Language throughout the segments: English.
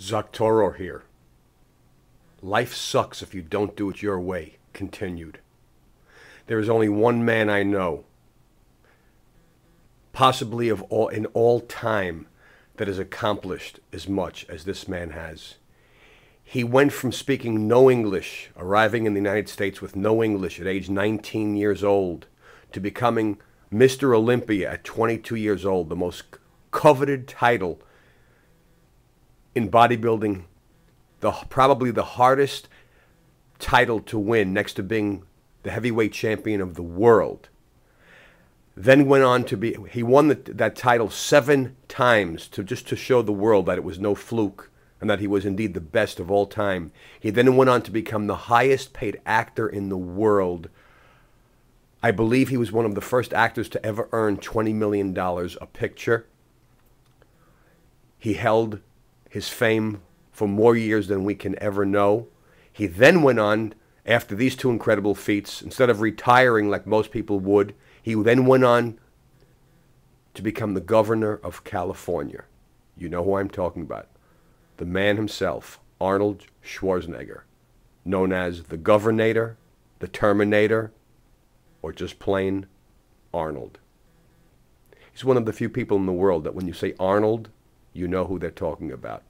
Zoctoror here. Life sucks if you don't do it your way. Continued. There is only one man I know, possibly in all time, that has accomplished as much as this man has. He went from speaking no English, arriving in the United States with no English at age 19 years old, to becoming Mr. Olympia at 22 years old, the most coveted title in bodybuilding, probably the hardest title to win next to being the heavyweight champion of the world. Then went on to be, he won that title 7 times just to show the world that it was no fluke and that he was indeed the best of all time. He then went on to become the highest paid actor in the world. I believe he was one of the first actors to ever earn $20 million a picture. He held his fame for more years than we can ever know. He then went on, after these two incredible feats, instead of retiring like most people would, he then went on to become the governor of California. You know who I'm talking about. The man himself, Arnold Schwarzenegger, known as the Governator, the Terminator, or just plain Arnold. He's one of the few people in the world that when you say Arnold, you know who they're talking about.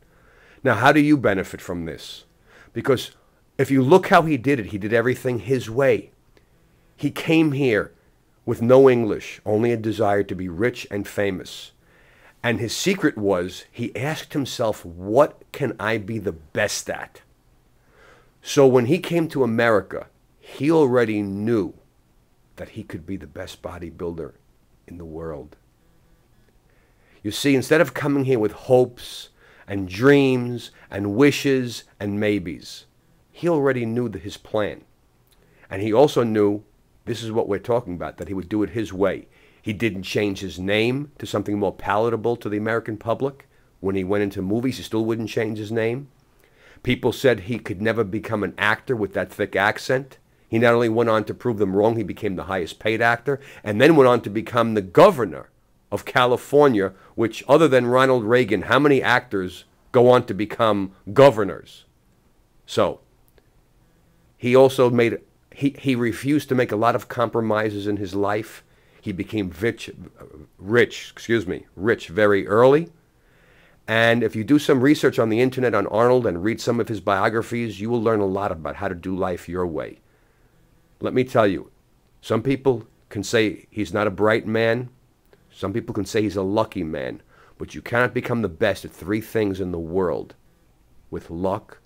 Now, how do you benefit from this? Because if you look how he did everything his way. He came here with no English, only a desire to be rich and famous. And his secret was, he asked himself, what can I be the best at? So when he came to America, he already knew that he could be the best bodybuilder in the world. You see, instead of coming here with hopes and dreams and wishes and maybes, he already knew his plan. And he also knew, this is what we're talking about, that he would do it his way. He didn't change his name to something more palatable to the American public. When he went into movies, he still wouldn't change his name. People said he could never become an actor with that thick accent. He not only went on to prove them wrong, he became the highest paid actor, and then went on to become the governor of California, which, other than Ronald Reagan, how many actors go on to become governors? So, he also he refused to make a lot of compromises in his life. He became rich very early. And if you do some research on the internet on Arnold and read some of his biographies, you will learn a lot about how to do life your way. Let me tell you, some people can say he's not a bright man. Some people can say he's a lucky man. But you cannot become the best at 3 things in the world with luck,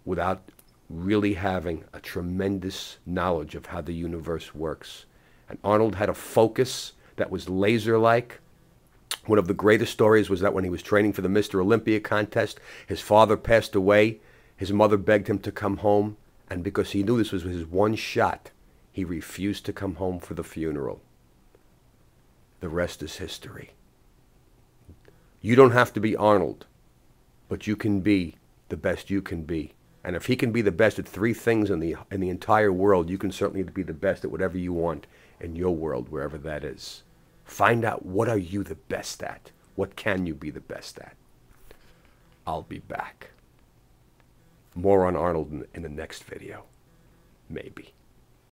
without really having a tremendous knowledge of how the universe works. And Arnold had a focus that was laser-like. One of the greatest stories was that when he was training for the Mr. Olympia contest, his father passed away. His mother begged him to come home. And because he knew this was his one shot, he refused to come home for the funeral. The rest is history. You don't have to be Arnold, but you can be the best you can be. And if he can be the best at 3 things in the entire world, you can certainly be the best at whatever you want in your world, wherever that is. Find out, what are you the best at? What can you be the best at? I'll be back. More on Arnold in the next video. Maybe.